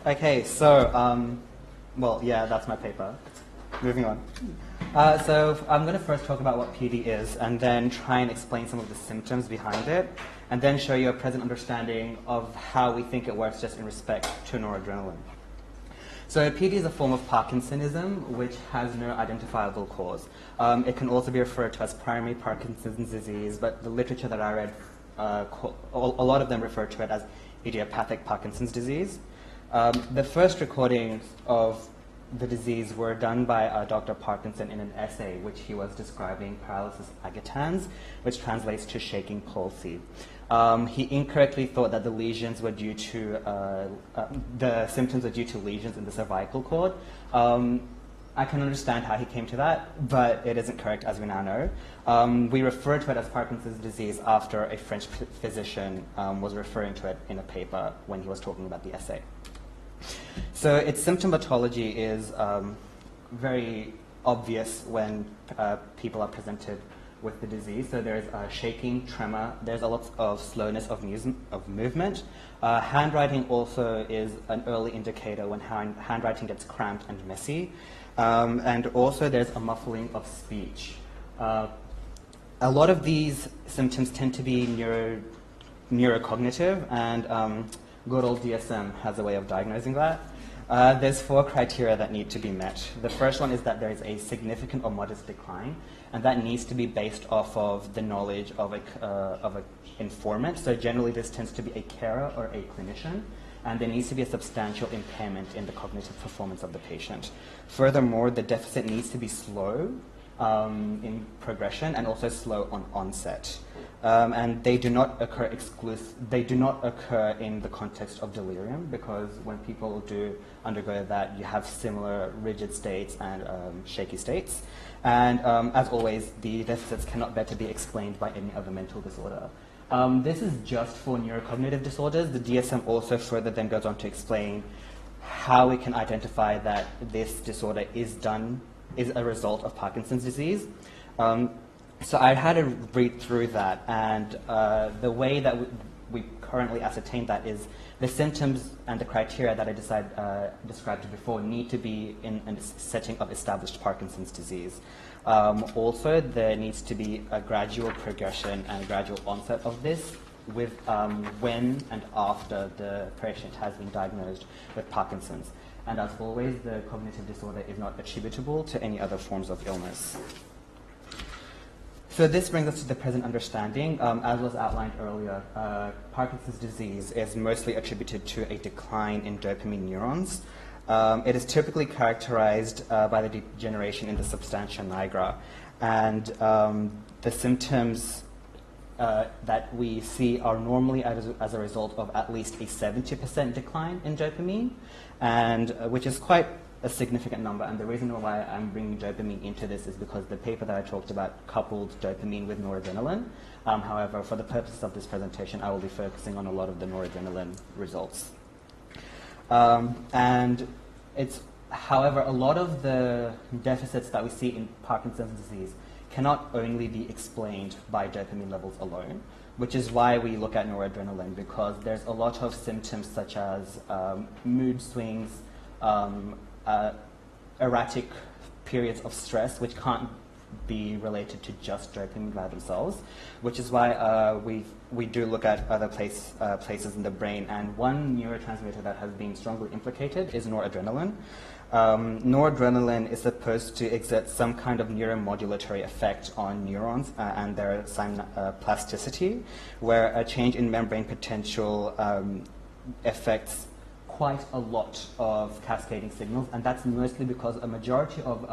Okay, so, well, yeah, that's my paper. Moving on. So I'm going to first talk about what PD is, and then try and explain some of the symptoms behind it, and then show you a present understanding of how we think it works just in respect to noradrenaline. So PD is a form of Parkinsonism, which has no identifiable cause. It can also be referred to as primary Parkinson's disease, but the literature that I read, a lot of them refer to it as idiopathic Parkinson's disease. The first recordings of the disease were done by Dr. Parkinson in an essay which he was describing paralysis agitans, which translates to shaking palsy. He incorrectly thought that the lesions were due to, the symptoms were due to lesions in the cervical cord. I can understand how he came to that, but it isn't correct as we now know. We refer to it as Parkinson's disease after a French physician was referring to it in a paper when he was talking about the essay. So its symptomatology is very obvious when people are presented with the disease. So there's shaking, tremor, there's a lot of slowness of movement. Handwriting also is an early indicator when handwriting gets cramped and messy. And also there's a muffling of speech. A lot of these symptoms tend to be neurocognitive, and good old DSM has a way of diagnosing that. There's 4 criteria that need to be met. The first one is that there is a significant or modest decline, and that needs to be based off of the knowledge of an informant. So generally this tends to be a carer or a clinician, and there needs to be a substantial impairment in the cognitive performance of the patient. Furthermore, the deficit needs to be slow in progression and also slow on onset. And they do not occur in the context of delirium, because when people do undergo that, you have similar rigid states and shaky states. And as always, the deficits cannot better be explained by any other mental disorder. This is just for neurocognitive disorders. The DSM also further then goes on to explain how we can identify that this disorder is a result of Parkinson's disease. So I had to read through that, and the way that we currently ascertain that is the symptoms and the criteria that I described before need to be in a setting of established Parkinson's disease. Also, there needs to be a gradual progression and gradual onset of this with when and after the patient has been diagnosed with Parkinson's. And as always, the cognitive disorder is not attributable to any other forms of illness. So this brings us to the present understanding. As was outlined earlier, Parkinson's disease is mostly attributed to a decline in dopamine neurons. It is typically characterized by the degeneration in the substantia nigra, and the symptoms that we see are normally as a result of at least a 70% decline in dopamine, and which is quite a significant number. And the reason why I'm bringing dopamine into this is because the paper that I talked about coupled dopamine with noradrenaline. However, for the purposes of this presentation, I will be focusing on a lot of the noradrenaline results. And it's, however, a lot of the deficits that we see in Parkinson's disease cannot only be explained by dopamine levels alone, which is why we look at noradrenaline, because there's a lot of symptoms such as mood swings, erratic periods of stress, which can't be related to just dopamine by themselves, which is why we do look at other places in the brain. And one neurotransmitter that has been strongly implicated is noradrenaline. Noradrenaline is supposed to exert some kind of neuromodulatory effect on neurons and their plasticity, where a change in membrane potential affects quite a lot of cascading signals, and that's mostly because a majority of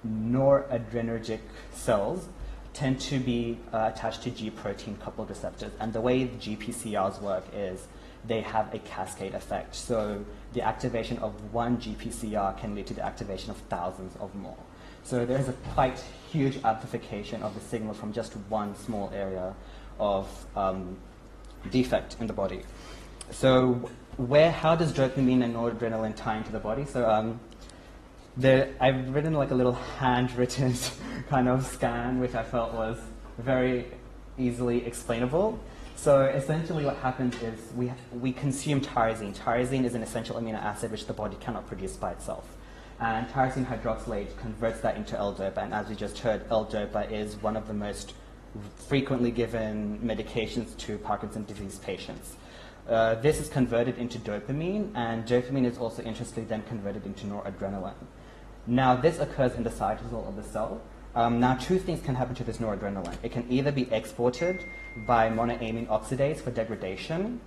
noradrenergic cells tend to be attached to G protein coupled receptors, and the way GPCRs work is they have a cascade effect. So the activation of one GPCR can lead to the activation of thousands of more. So there's a quite huge amplification of the signal from just one small area of defect in the body. So how does dopamine and noradrenaline tie into the body? So I've written like a little handwritten kind of scan, which I felt was very easily explainable. So essentially what happens is we consume tyrosine. Tyrosine is an essential amino acid which the body cannot produce by itself. And tyrosine hydroxylase converts that into L-DOPA, and as we just heard, L-DOPA is one of the most frequently given medications to Parkinson's disease patients. This is converted into dopamine, and dopamine is also interestingly then converted into noradrenaline. Now, this occurs in the cytosol of the cell. Now, two things can happen to this noradrenaline. It can either be exported by monoamine oxidase for degradation.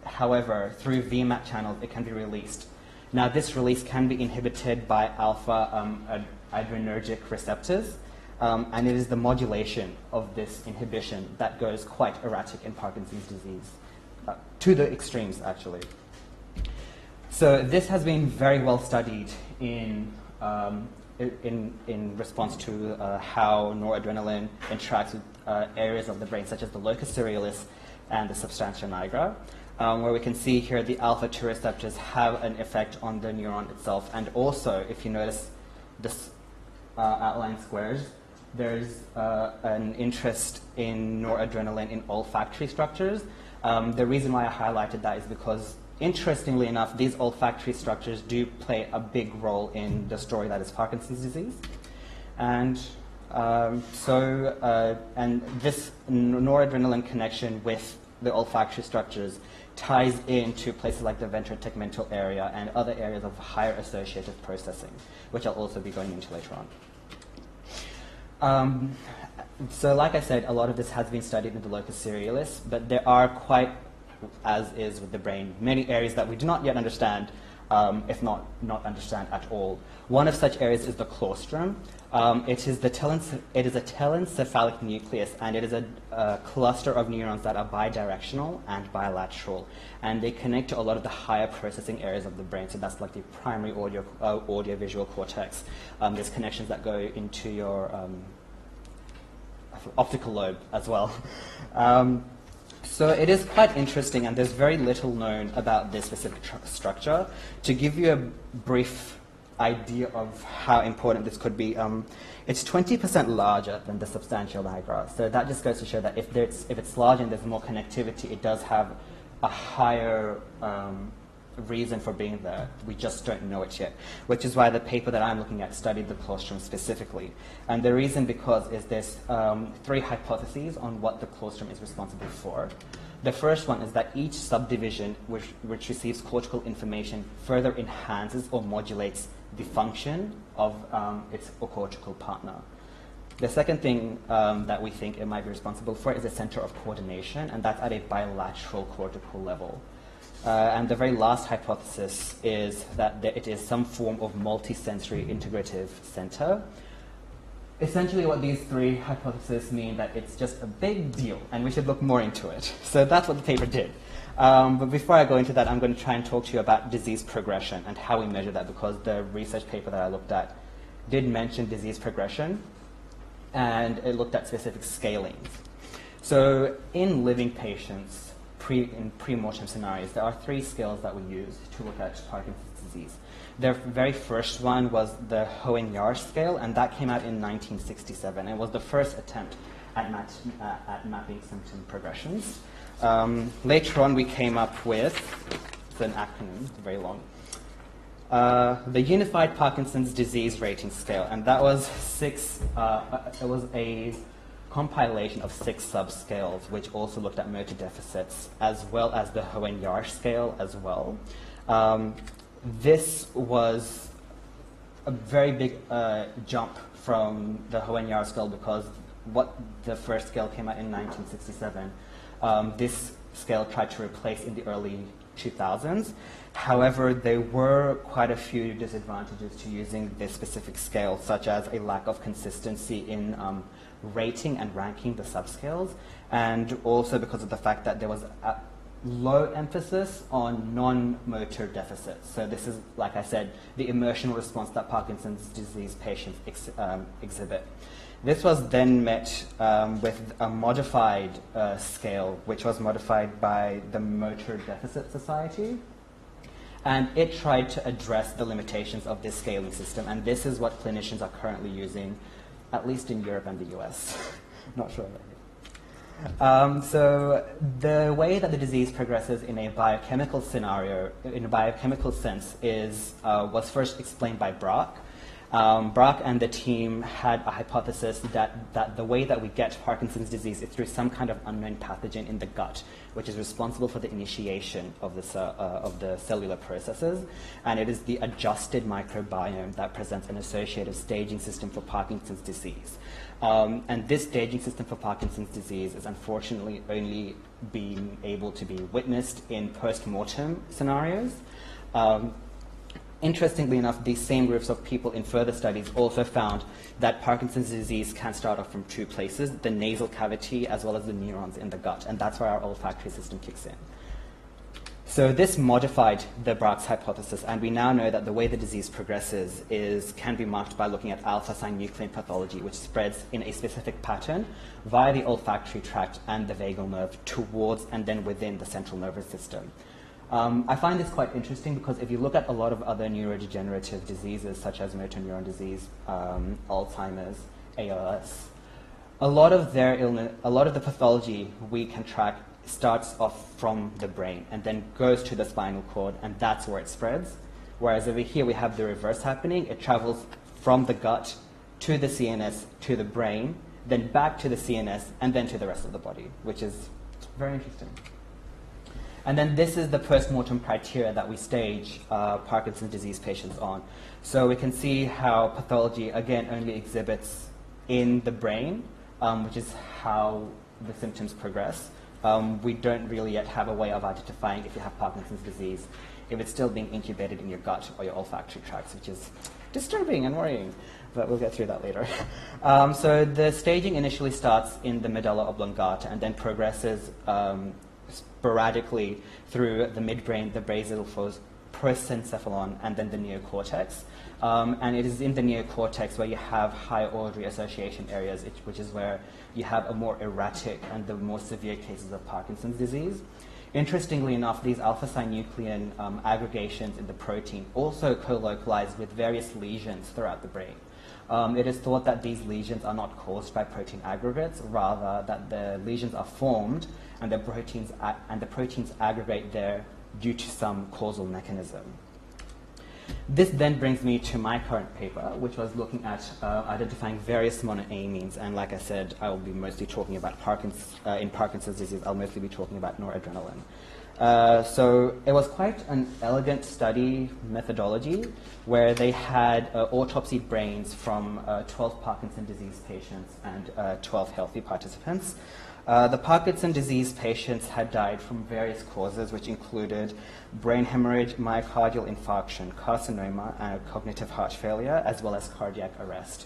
However, through VMAT channels, it can be released. Now, this release can be inhibited by alpha adrenergic receptors, and it is the modulation of this inhibition that goes quite erratic in Parkinson's disease, to the extremes, actually. So this has been very well studied in response to how noradrenaline interacts with areas of the brain, such as the locus cerebralis and the substantia nigra, where we can see here the alpha-2 receptors have an effect on the neuron itself. And also, if you notice this outline squares, there's an interest in noradrenaline in olfactory structures. The reason why I highlighted that is because, interestingly enough, these olfactory structures do play a big role in the story that is Parkinson's disease. And and this noradrenaline connection with the olfactory structures ties into places like the ventrotegmental area and other areas of higher associative processing, which I'll also be going into later on. So like I said, a lot of this has been studied in the locus cerebralis, but there are quite, as is with the brain, many areas that we do not yet understand, if not understand at all. One of such areas is the claustrum. It is a telencephalic nucleus, and it is a cluster of neurons that are bidirectional and bilateral, and they connect to a lot of the higher processing areas of the brain. So that's like the primary audio-visual cortex. There's connections that go into your optical lobe as well. So it is quite interesting, and there's very little known about this specific structure. To give you a brief idea of how important this could be, it's 20% larger than the substantia nigra. So that just goes to show that if it's larger and there's more connectivity, it does have a higher reason for being there. We just don't know it yet, which is why the paper that I'm looking at studied the claustrum specifically. And the reason is there's three hypotheses on what the claustrum is responsible for. The first one is that each subdivision which receives cortical information further enhances or modulates the function of its cortical partner. The second thing that we think it might be responsible for is a center of coordination, and that's at a bilateral cortical level. And the very last hypothesis is that it is some form of multisensory integrative center. Essentially what these three hypotheses mean that it's just a big deal and we should look more into it. So that's what the paper did. But before I go into that, I'm going to try and talk to you about disease progression and how we measure that, because the research paper that I looked at did mention disease progression, and it looked at specific scalings. So in living patients, in pre-mortem scenarios, there are three scales that we use to look at Parkinson's disease. The very first one was the Hoehn-Yahr scale, and that came out in 1967. It was the first attempt at mapping symptom progressions. Later on, we came up with, it's an acronym, very long, the Unified Parkinson's Disease Rating Scale, and that was it was a compilation of 6 subscales, which also looked at motor deficits, as well as the Hoehn-Yahr scale as well. This was a very big jump from the Hoehn-Yahr scale, because what the first scale came out in 1967, this scale tried to replace in the early 2000s. However, there were quite a few disadvantages to using this specific scale, such as a lack of consistency in rating and ranking the subscales, and also because of the fact that there was a low emphasis on non-motor deficits. So this is, like I said, the emotional response that Parkinson's disease patients exhibit. This was then met with a modified scale, which was modified by the Motor Deficit Society. And it tried to address the limitations of this scaling system, and this is what clinicians are currently using, at least in Europe and the US. Not sure about it. So the way that the disease progresses in a biochemical scenario, in a biochemical sense, was first explained by Braak. Braak and the team had a hypothesis that the way that we get Parkinson's disease is through some kind of unknown pathogen in the gut, which is responsible for the initiation of the cellular processes, and it is the adjusted microbiome that presents an associative staging system for Parkinson's disease. And this staging system for Parkinson's disease is unfortunately only being able to be witnessed in post-mortem scenarios. Interestingly enough, these same groups of people in further studies also found that Parkinson's disease can start off from two places, the nasal cavity as well as the neurons in the gut, and that's where our olfactory system kicks in. So this modified the Braak's hypothesis, and we now know that the way the disease progresses can be marked by looking at alpha-synuclein pathology, which spreads in a specific pattern via the olfactory tract and the vagal nerve towards and then within the central nervous system. I find this quite interesting because if you look at a lot of other neurodegenerative diseases, such as motor neuron disease, Alzheimer's, ALS, a lot of the pathology we can track starts off from the brain and then goes to the spinal cord, and that's where it spreads. Whereas over here we have the reverse happening. It travels from the gut to the CNS, to the brain, then back to the CNS, and then to the rest of the body, which is very interesting. And then this is the post-mortem criteria that we stage Parkinson's disease patients on. So we can see how pathology, again, only exhibits in the brain, which is how the symptoms progress. We don't really yet have a way of identifying if you have Parkinson's disease, if it's still being incubated in your gut or your olfactory tracts, which is disturbing and worrying, but we'll get through that later. So the staging initially starts in the medulla oblongata and then progresses sporadically through the midbrain, the basal prosencephalon, and then the neocortex. And it is in the neocortex where you have high auditory association areas, which is where you have a more erratic and the more severe cases of Parkinson's disease. Interestingly enough, these alpha-synuclein aggregations in the protein also co-localize with various lesions throughout the brain. It is thought that these lesions are not caused by protein aggregates, rather that the lesions are formed and the proteins aggregate there due to some causal mechanism. This then brings me to my current paper, which was looking at identifying various monoamines, and like I said, I will be mostly talking about in Parkinson's disease, I'll mostly be talking about noradrenaline. So it was quite an elegant study methodology where they had autopsied brains from 12 Parkinson's disease patients and 12 healthy participants. The Parkinson's disease patients had died from various causes, which included brain hemorrhage, myocardial infarction, carcinoma, and cognitive heart failure, as well as cardiac arrest.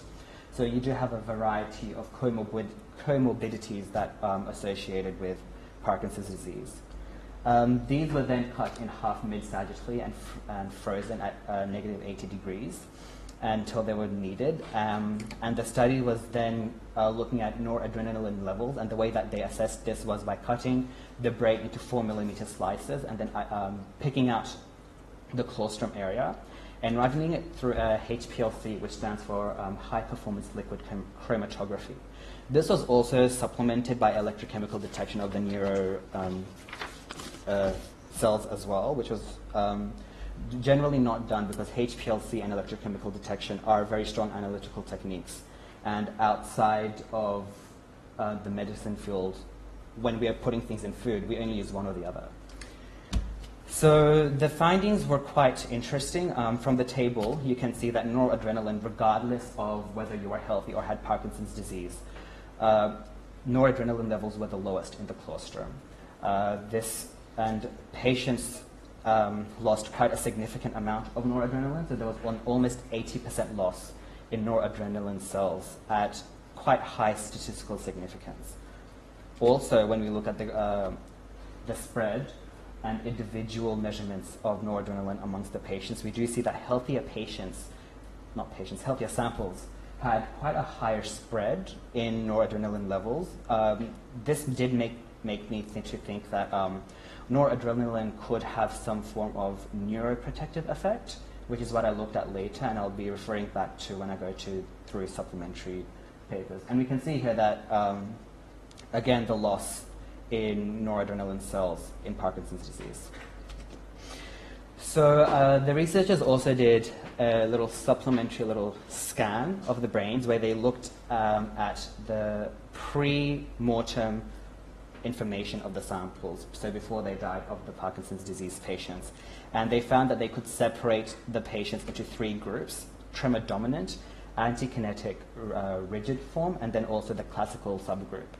So you do have a variety of comorbidities that associated with Parkinson's disease. These were then cut in half mid-sagittally and frozen at negative 80 degrees until they were needed. And the study was then looking at noradrenaline levels, and the way that they assessed this was by cutting the brain into 4mm slices and then picking out the claustrum area and running it through a HPLC, which stands for high performance liquid chromatography. This was also supplemented by electrochemical detection of the neuro cells as well, which was generally not done because HPLC and electrochemical detection are very strong analytical techniques. And outside of the medicine field, when we are putting things in food, we only use one or the other. So the findings were quite interesting. From the table, you can see that noradrenaline, regardless of whether you were healthy or had Parkinson's disease, noradrenaline levels were the lowest in the claustrum. And patients lost quite a significant amount of noradrenaline, so there was an almost 80% loss in noradrenaline cells at quite high statistical significance. Also, when we look at the spread and individual measurements of noradrenaline amongst the patients, we do see that healthier samples had quite a higher spread in noradrenaline levels. This did make me think that noradrenaline could have some form of neuroprotective effect, which is what I looked at later, and I'll be referring back to when I go through supplementary papers. And we can see here that again, the loss in noradrenaline cells in Parkinson's disease. So the researchers also did a little supplementary scan of the brains where they looked at the pre-mortem information of the samples, so before they died, of the Parkinson's disease patients. And they found that they could separate the patients into 3 groups: tremor dominant, antikinetic rigid form, and then also the classical subgroup.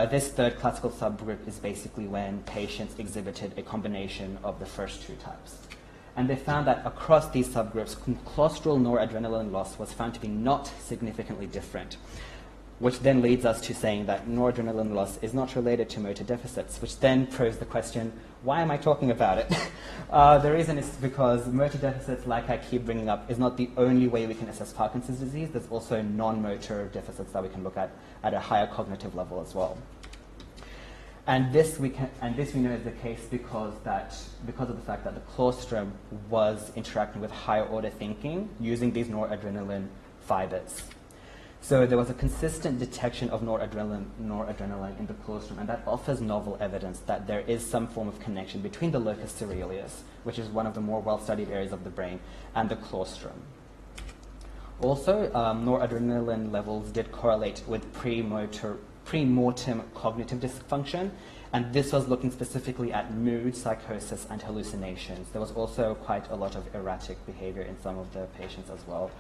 This third classical subgroup is basically when patients exhibited a combination of the first 2 types. And they found that across these subgroups, claustral noradrenaline loss was found to be not significantly different, which then leads us to saying that noradrenaline loss is not related to motor deficits, which then proves the question, why am I talking about it? The reason is because motor deficits, like I keep bringing up, is not the only way we can assess Parkinson's disease. There's also non-motor deficits that we can look at a higher cognitive level as well. And this we know is the case because of the fact that the claustrum was interacting with higher order thinking using these noradrenaline fibers. So there was a consistent detection of noradrenaline in the claustrum, and that offers novel evidence that there is some form of connection between the locus ceruleus, which is one of the more well-studied areas of the brain, and the claustrum. Also, noradrenaline levels did correlate with pre-mortem cognitive dysfunction, and this was looking specifically at mood, psychosis, and hallucinations. There was also quite a lot of erratic behavior in some of the patients as well,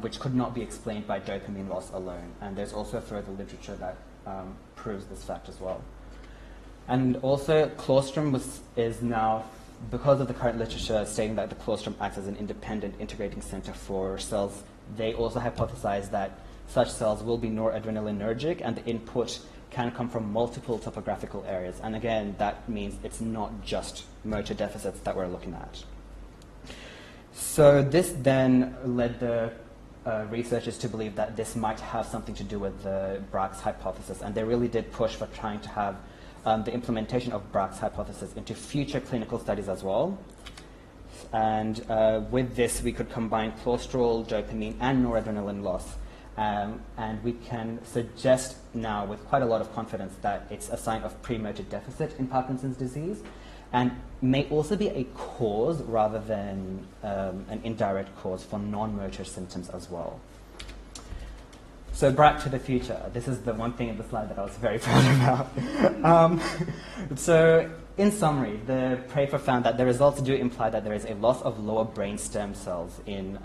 which could not be explained by dopamine loss alone. And there's also further literature that proves this fact as well. And also, claustrum is now, because of the current literature stating that the claustrum acts as an independent integrating center for cells, they also hypothesize that such cells will be noradrenalinergic, and the input can come from multiple topographical areas. And again, that means it's not just motor deficits that we're looking at. So this then led the researchers to believe that this might have something to do with the Braak's hypothesis, and they really did push for trying to have the implementation of Braak's hypothesis into future clinical studies as well. And with this, we could combine claustral, dopamine, and noradrenaline loss. And we can suggest now with quite a lot of confidence that it's a sign of premotor deficit in Parkinson's disease, and may also be a cause rather than an indirect cause for non-motor symptoms as well. So Braak to the future. This is the one thing in the slide that I was very proud about. So in summary, the paper found that the results do imply that there is a loss of lower brain stem cells in,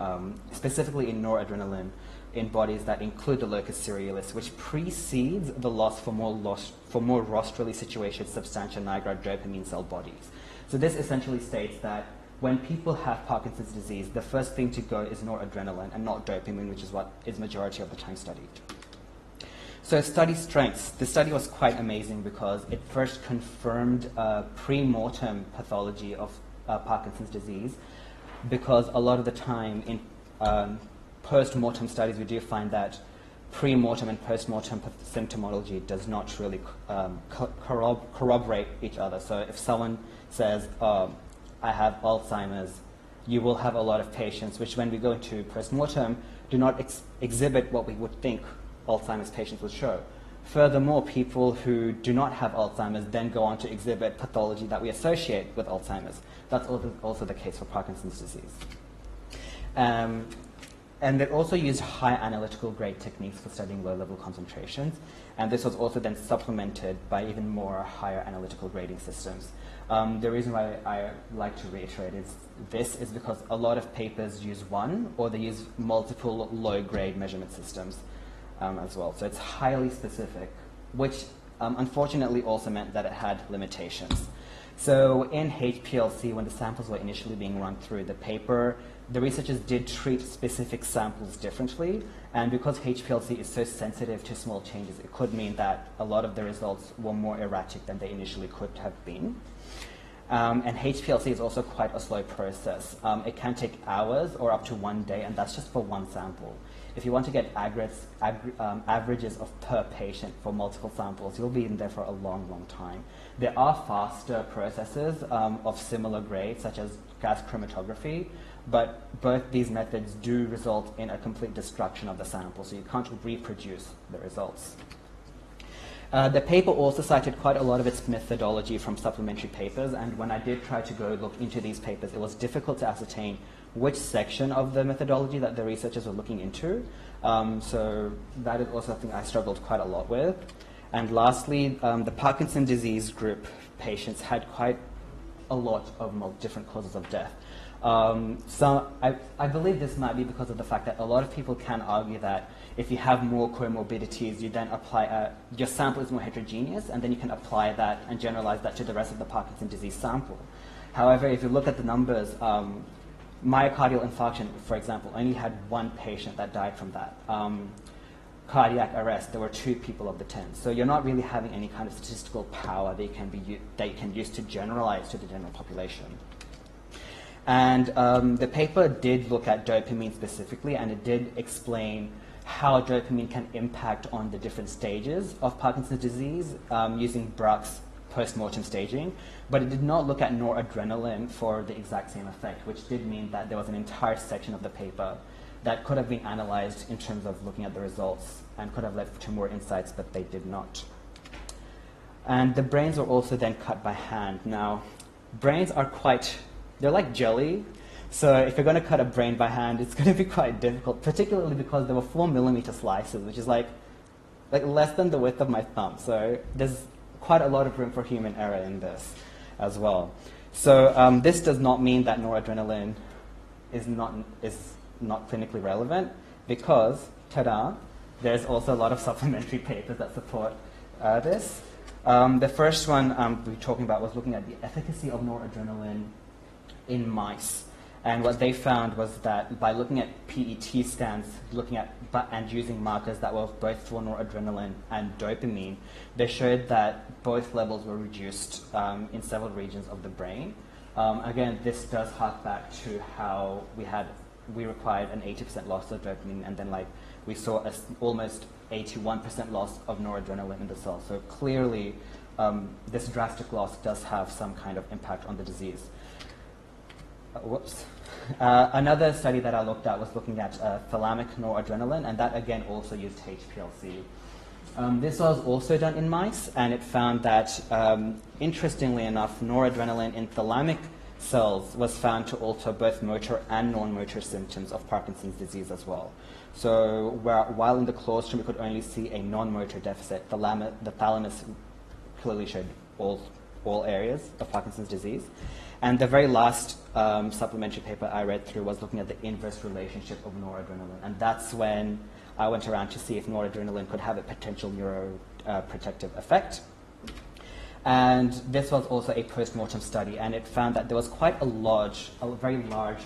specifically in noradrenaline, in bodies that include the locus ceruleus, which precedes the loss for more rostrally situated substantia nigra dopamine cell bodies. So this essentially states that when people have Parkinson's disease, the first thing to go is noradrenaline and not dopamine, which is what is majority of the time studied. So study strengths. The study was quite amazing because it first confirmed pre-mortem pathology of Parkinson's disease, because a lot of the time in post-mortem studies, we do find that pre-mortem and post-mortem symptomology does not really corroborate each other. So if someone says, I have Alzheimer's, you will have a lot of patients which, when we go into post-mortem, do not exhibit what we would think Alzheimer's patients would show. Furthermore, people who do not have Alzheimer's then go on to exhibit pathology that we associate with Alzheimer's. That's also the case for Parkinson's disease. And they also used high analytical grade techniques for studying low-level concentrations, and this was also then supplemented by even more higher analytical grading systems. The reason why I like to reiterate this is because a lot of papers use one, or they use multiple low-grade measurement systems as well. So it's highly specific, which unfortunately also meant that it had limitations. So in HPLC, when the samples were initially being run through the paper, the researchers did treat specific samples differently, and because HPLC is so sensitive to small changes, it could mean that a lot of the results were more erratic than they initially could have been. And HPLC is also quite a slow process. It can take hours or up to 1 day, and that's just for one sample. If you want to get averages of per patient for multiple samples, you'll be in there for a long, long time. There are faster processes of similar grade, such as gas chromatography, but both these methods do result in a complete destruction of the sample, so you can't reproduce the results. The paper also cited quite a lot of its methodology from supplementary papers, and when I did try to go look into these papers, it was difficult to ascertain which section of the methodology that the researchers were looking into. So that is also something I struggled quite a lot with. And lastly, the Parkinson's disease group patients had quite a lot of different causes of death. So I believe this might be because of the fact that a lot of people can argue that if you have more comorbidities, you then apply, your sample is more heterogeneous, and then you can apply that and generalize that to the rest of the Parkinson's disease sample. However, if you look at the numbers, myocardial infarction, for example, only had one patient that died from that. Cardiac arrest, there were 2 people of the 10. So you're not really having any kind of statistical power that you can use to generalize to the general population. And the paper did look at dopamine specifically, and it did explain how dopamine can impact on the different stages of Parkinson's disease using Braak's post-mortem staging, but it did not look at noradrenaline for the exact same effect, which did mean that there was an entire section of the paper that could have been analyzed in terms of looking at the results and could have led to more insights, but they did not. And the brains were also then cut by hand. Now, brains are they're like jelly. So if you're going to cut a brain by hand, it's going to be quite difficult, particularly because there were 4mm slices, which is like less than the width of my thumb. So there's quite a lot of room for human error in this as well. So this does not mean that noradrenaline is not clinically relevant, because, ta-da, there's also a lot of supplementary papers that support this. The first one we're talking about was looking at the efficacy of noradrenaline in mice. And what they found was that by looking at PET scans, and using markers that were both for noradrenaline and dopamine, they showed that both levels were reduced in several regions of the brain. Again, this does hark back to how we required an 80% loss of dopamine, and then we saw almost 81% loss of noradrenaline in the cell. So clearly, this drastic loss does have some kind of impact on the disease. Another study that I looked at was looking at thalamic noradrenaline, and that again also used HPLC. This was also done in mice, and it found that, interestingly enough, noradrenaline in thalamic cells was found to alter both motor and non-motor symptoms of Parkinson's disease as well. So while in the claustral we could only see a non-motor deficit, the thalamus clearly showed all areas of Parkinson's disease. And the very last supplementary paper I read through was looking at the inverse relationship of noradrenaline. And that's when I went around to see if noradrenaline could have a potential neuroprotective effect. And this was also a post-mortem study, and it found that there was quite a very large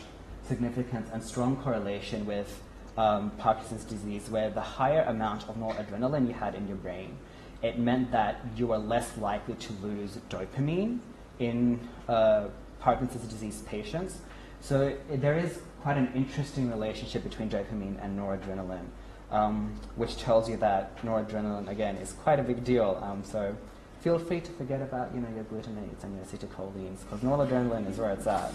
significance and strong correlation with Parkinson's disease, where the higher amount of noradrenaline you had in your brain, it meant that you were less likely to lose dopamine in Parkinson's disease patients. So there is quite an interesting relationship between dopamine and noradrenaline, which tells you that noradrenaline, again, is quite a big deal. So feel free to forget about your glutamates and your acetylcholines, because noradrenaline is where it's at.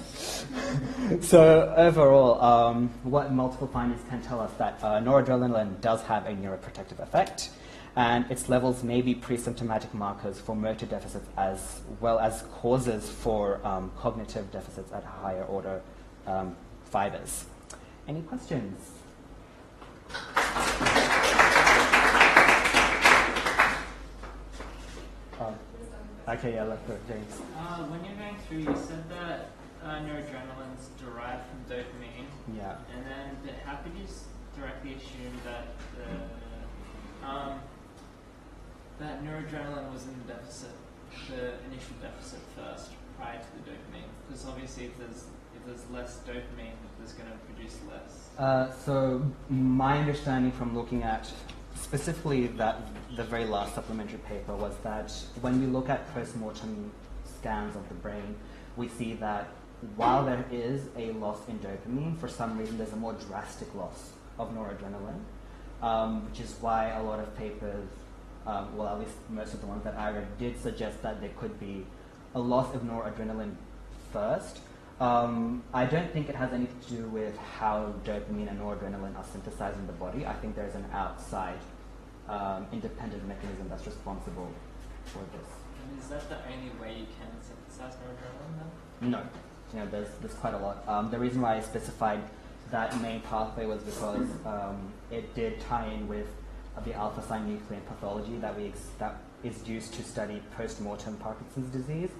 So overall, what multiple findings can tell us that noradrenaline does have a neuroprotective effect, and its levels may be pre-symptomatic markers for motor deficits as well as causes for cognitive deficits at higher order fibers. Any questions? Okay, yeah, let's go, James. When you're going through, you said that noradrenaline's derived from dopamine. Yeah. And then, how could you directly assume that that noradrenaline was in the deficit, the initial deficit first, prior to the dopamine? Because obviously, if there's less dopamine, there's going to produce less. So my understanding from looking at specifically the very last supplementary paper was that when we look at post-mortem scans of the brain, we see that while there is a loss in dopamine, for some reason there's a more drastic loss of noradrenaline, which is why a lot of papers, well, at least most of the ones that I read, did suggest that there could be a loss of noradrenaline first. I don't think it has anything to do with how dopamine and noradrenaline are synthesized in the body. I think there's an outside independent mechanism that's responsible for this. And is that the only way you can synthesize noradrenaline then? No. There's quite a lot. The reason why I specified that main pathway was because it did tie in with the alpha-synuclein pathology that is used to study post-mortem Parkinson's disease,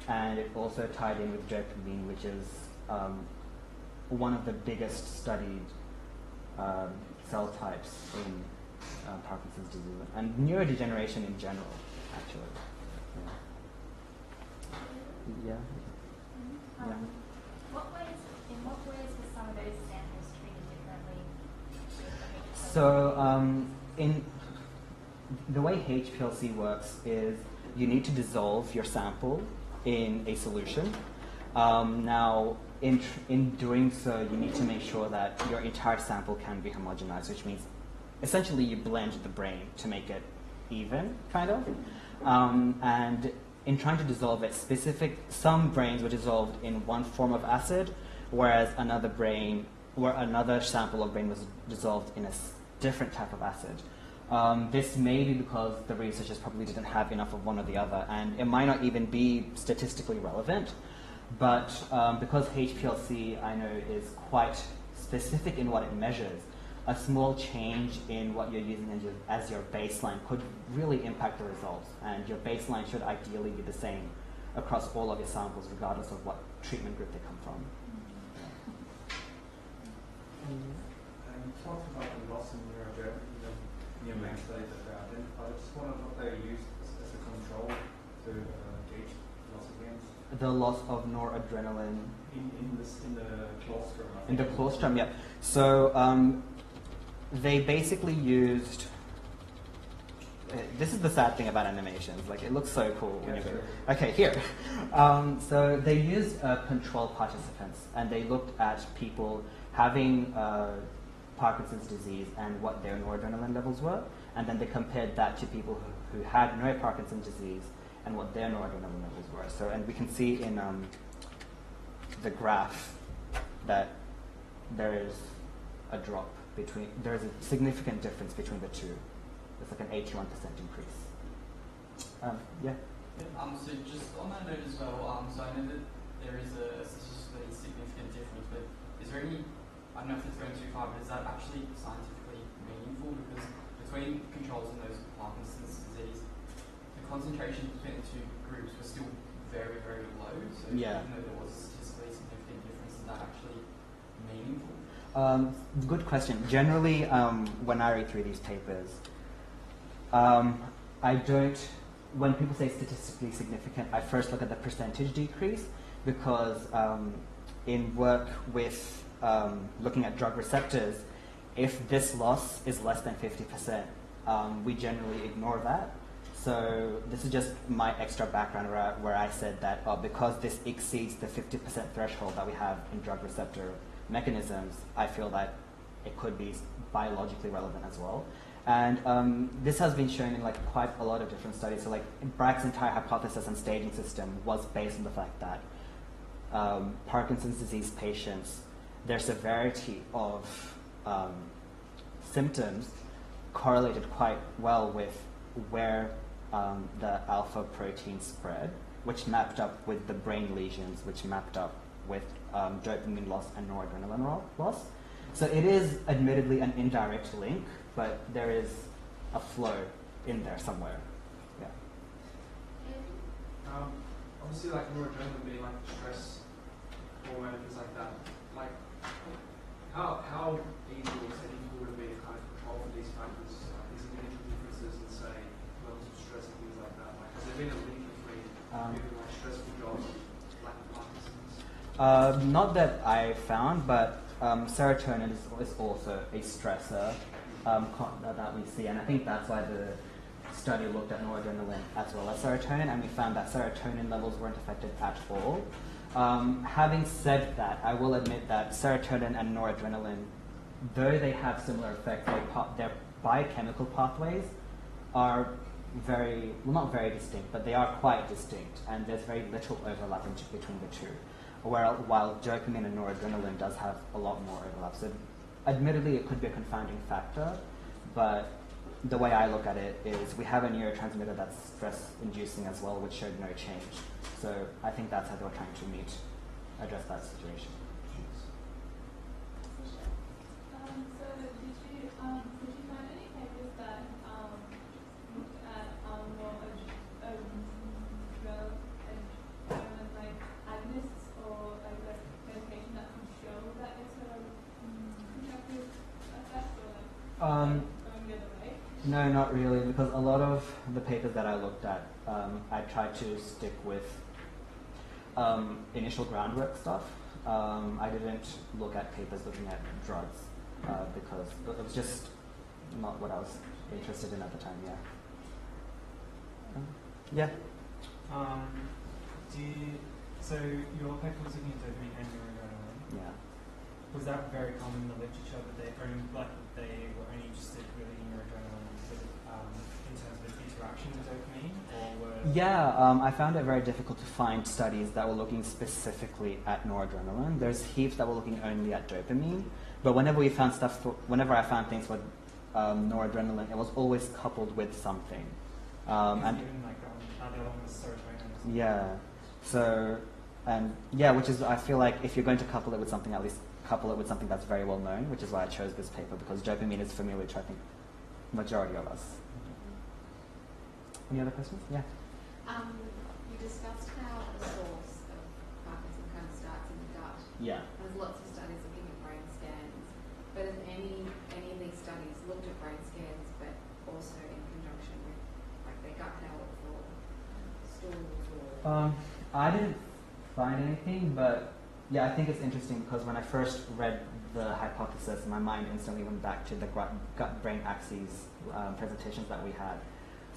and it also tied in with dopamine, which is one of the biggest studied cell types in Parkinson's disease and neurodegeneration in general, actually. Yeah. Yeah. In what ways were some of those samples treated differently? So, in the way HPLC works is you need to dissolve your sample in a solution. Now, in doing so, you need to make sure that your entire sample can be homogenized, which means essentially you blend the brain to make it even, kind of. And in trying to dissolve it, some brains were dissolved in one form of acid, whereas another sample of brain was dissolved in a different type of acid. This may be because the researchers probably didn't have enough of one or the other, and it might not even be statistically relevant, but because HPLC, I know, is quite specific in what it measures, a small change in what you're using as your baseline could really impact the results, and your baseline should ideally be the same across all of your samples, regardless of what treatment group they come from. You talked about the loss in neurotransmitter in your main study that they identified. I just wondered what they used as a control to gauge loss against. The loss of noradrenaline. In the claustrum. In the claustrum, yeah. So they basically used. This is the sad thing about animations. Like, it looks so cool when you go. Okay, here. So they used control participants, and they looked at people having Parkinson's disease and what their noradrenaline levels were, and then they compared that to people who had no Parkinson's disease and what their noradrenaline levels were. So, and we can see in the graph that there is a drop there is a significant difference between the two. It's like an 81% increase. Yeah. So just on that note as well, so I know that there is a statistically significant difference, but is there any, I don't know if it's going too far, but is that actually scientifically meaningful? Because between controls and those Parkinson's disease, the concentrations between the two groups were still very, very low. So yeah. Even though there was a statistically significant difference, is that actually meaningful? Good question. Generally, when I read through these papers, when people say statistically significant, I first look at the percentage decrease, because in work with looking at drug receptors, if this loss is less than 50%, we generally ignore that. So this is just my extra background where I said that because this exceeds the 50% threshold that we have in drug receptor mechanisms, I feel that it could be biologically relevant as well. And this has been shown in like quite a lot of different studies. So like Braak's entire hypothesis and staging system was based on the fact that Parkinson's disease patients, their severity of symptoms correlated quite well with where the alpha protein spread, which mapped up with the brain lesions, which mapped up with dopamine loss and noradrenaline loss. So it is admittedly an indirect link, but there is a flow in there somewhere. Yeah. Obviously, like noradrenaline being like a stress hormone and things like that. Like, how easy or difficult would it be to kind of control for these factors, these individual differences, and say levels of stress and things like that? Like, has there been a link between maybe like stressful jobs and lack of Parkinson's? Not that I found, but serotonin is also a stressor that we see, and I think that's why the study looked at noradrenaline as well as serotonin, and we found that serotonin levels weren't affected at all. Having said that, I will admit that serotonin and noradrenaline, though they have similar effects, their biochemical pathways are not very distinct, but they are quite distinct, and there's very little overlap between the two. While dopamine and noradrenaline does have a lot more overlap. So admittedly, it could be a confounding factor, but the way I look at it is we have a neurotransmitter that's stress-inducing as well, which showed no change. So I think that's how they were trying to address that situation. So did you find any papers that looked at more adrenaline like agonists or like medication that can show that it's a conjunctive effect or like going the other way? No, not really, because a lot of the papers that I looked at, I tried to stick with initial groundwork stuff. I didn't look at papers looking at drugs because it was just not what I was interested in at the time. Yeah. So your paper was looking at dopamine and noradrenaline. Yeah. Was that very common in the literature that they were only interested really in noradrenaline in terms of its interaction with dopamine, or were? Yeah, I found it very difficult to find studies that were looking specifically at noradrenaline. There's heaps that were looking only at dopamine, but whenever I found things with noradrenaline, it was always coupled with something. And even like the other one was serotonin. Yeah. So, which is, I feel like if you're going to couple it with something, at least couple it with something that's very well known, which is why I chose this paper, because dopamine is familiar to, I think, majority of us. Any other questions? Yeah. You discussed how the source of Parkinson kind of starts in the gut. Yeah. There's lots of studies looking at brain scans, but have any of these studies looked at brain scans, but also in conjunction with like their gut health or stools or? I didn't find anything, but yeah, I think it's interesting because when I first read the hypothesis, my mind instantly went back to the gut-brain axes presentations that we had.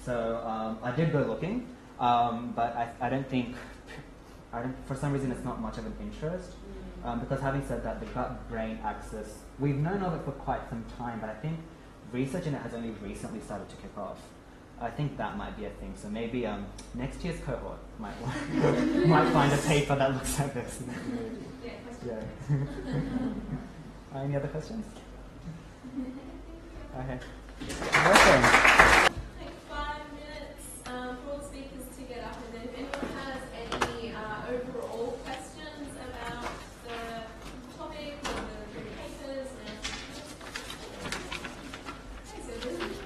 So I did go looking, but I don't think, for some reason it's not much of an interest. Because having said that, the gut-brain axis, we've known of it for quite some time, but I think research in it has only recently started to kick off. I think that might be a thing. So maybe next year's cohort might find a paper that looks at this. Yeah. Any other questions? Okay. Welcome. Take 5 minutes for all the speakers to get up, and then if anyone has any overall questions about the topic or the papers, okay, so this is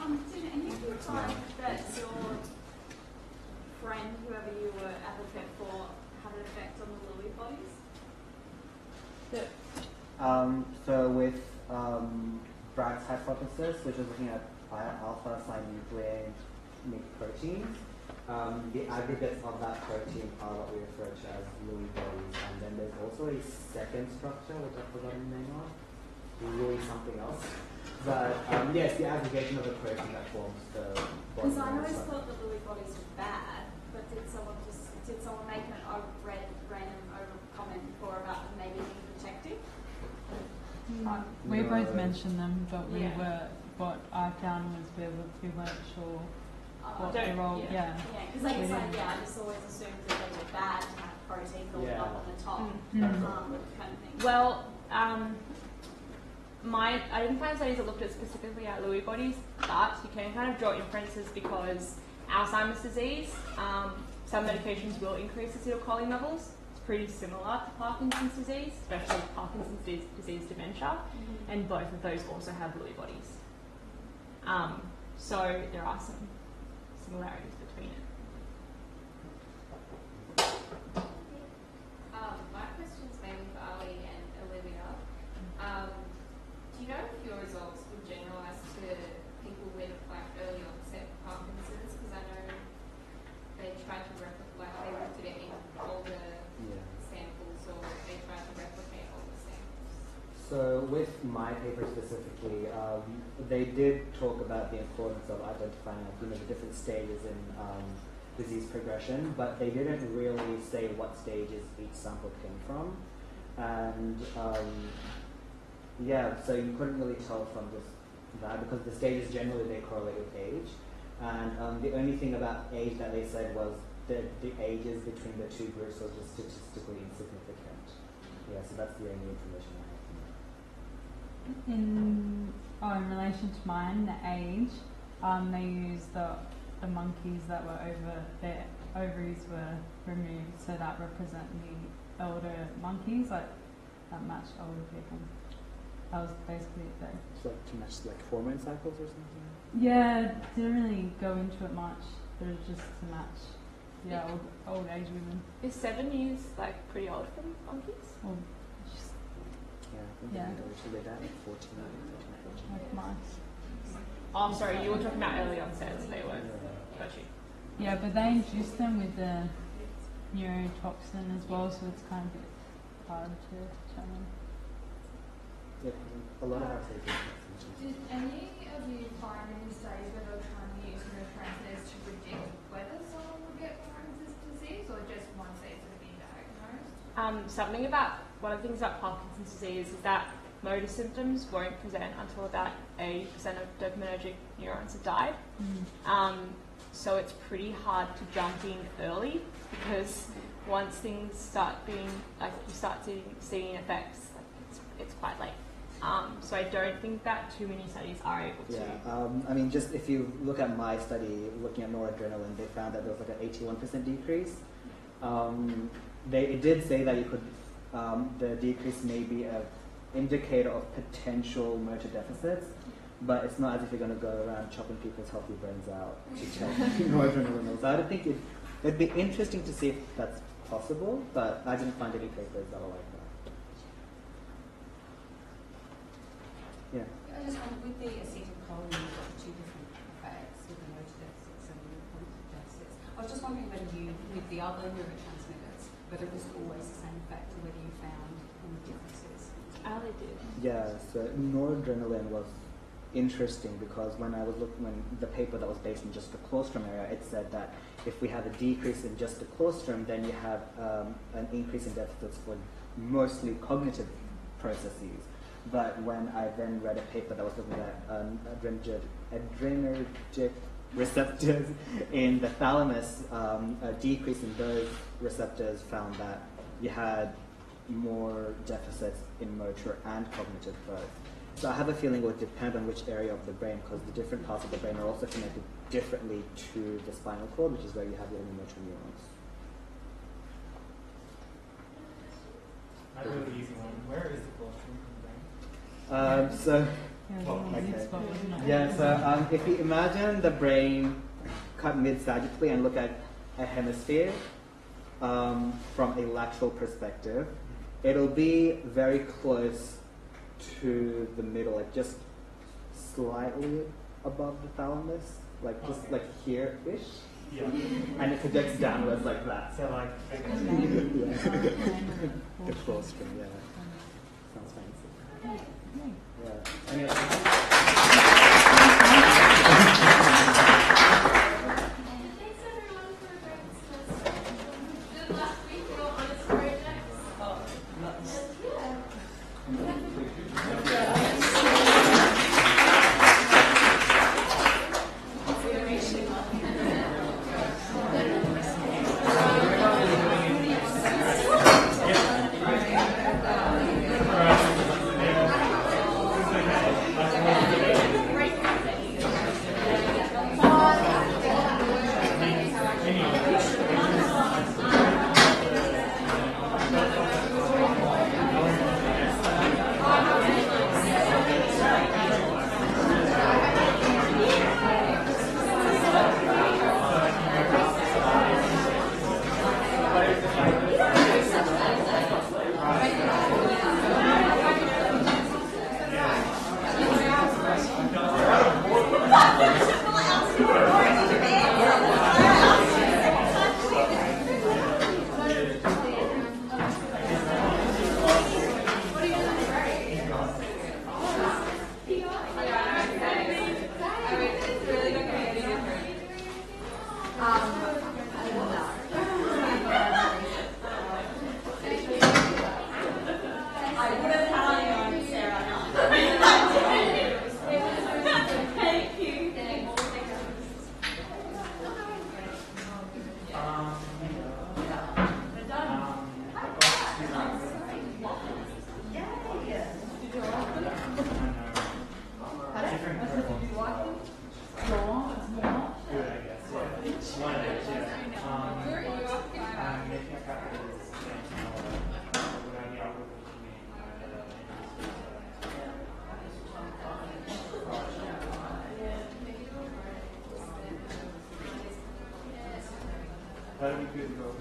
And you can find that your friend, whoever you were advocate for, had an effect on the Lewy bodies? So with Braak's hypothesis, which is looking at alpha-synuclein proteins, the aggregates of that protein are what we refer to as Lewy bodies. And then there's also a second structure, which I've forgotten the name of, Lewy something else. But yes, the aggregation of the protein that forms the body. Because I always thought the Lewy bodies were bad, but did someone make an random over comment before about them maybe being protective? We No. both mentioned them, but Yeah. what I found was we weren't sure what Don't- the role. Yeah. Because like I said, I just always assumed that they were bad to have protein built Yeah. up on the top, Mm. kind of thing. Well, I didn't find studies that looked at specifically at Lewy bodies, but you can kind of draw inferences because Alzheimer's disease, some medications will increase acetylcholine levels. It's pretty similar to Parkinson's disease, especially Parkinson's disease dementia, and both of those also have Lewy bodies. So there are some similarities between it. My question's mainly for Ali and Olivia. Do you know if your results would generalise to people with like early onset Parkinson's? Because I know they tried to replicate, they looked at it in older samples, or they tried to replicate older samples. So with my paper specifically, they did talk about the importance of identifying the different stages in disease progression, but they didn't really say what stages each sample came from. And so you couldn't really tell from just that, because the stages generally they correlate with age. And the only thing about age that they said was that the ages between the two groups was just statistically insignificant. Yeah, so that's the only information I have. Oh, in relation to mine, the age, they used the monkeys that were their ovaries were removed, so that represent the elder monkeys, like that match older people. That was basically it though. So like to match like hormone cycles or something? Yeah, didn't really go into it much, but it was just to match old age women. Is 7 years like pretty old for monkeys? Or just Yeah, I think they died at 14, 14. like mice. Oh, sorry, you were talking about early onset, so they weren't. Got you. Yeah, but they induced them with the neurotoxin as well, so it's kind of a bit hard to determine. Yeah, a lot of our patients. Did any of you find in your studies where they were trying to use neurotransmitters to predict whether someone would get Parkinson's disease, or just once they've sort of been diagnosed? Something about one of the things about Parkinson's disease is that motor symptoms won't present until about 80% of dopaminergic neurons have died. So it's pretty hard to jump in early, because once things start being like you start seeing effects, it's quite late. So I don't think that too many studies are able to. Yeah, I mean, just if you look at my study looking at noradrenaline, they found that there was like an 81% decrease. It did say that you could, the decrease may be an indicator of potential motor deficits, but it's not as if you're going to go around chopping people's healthy brains out to check noradrenaline levels. I don't think it'd be interesting to see if that's possible, but I didn't find any papers that are like that. Yeah. I just wondered, with the acetylcholine, you've got two different effects with the motor deficits and the cognitive deficits. I was just wondering whether you, with the other neurotransmitters, whether it was always the same effect or whether you found any differences. Oh, they did. Yeah, so noradrenaline was interesting because when the paper that was based in just the claustrum area, it said that if we have a decrease in just the claustrum, then you have an increase in deficits for mostly cognitive processes. But when I then read a paper that was looking at adrenergic receptors in the thalamus, a decrease in those receptors found that you had more deficits in motor and cognitive both. So I have a feeling it would depend on which area of the brain, because the different parts of the brain are also connected differently to the spinal cord, which is where you have your motor neurons. I have a really easy one. Where is the claustrum in the brain? So if you imagine the brain cut mid-sagittally and look at a hemisphere from a lateral perspective, it'll be very close to the middle, like just slightly above the thalamus, like just like here-ish. Yeah. And it projects downwards like that. So like, the claustrum, yeah. Sounds fancy. Yeah. Anyway. Thanks everyone for a great semester. Good luck with your honors projects. Thank you. That'd be good, though.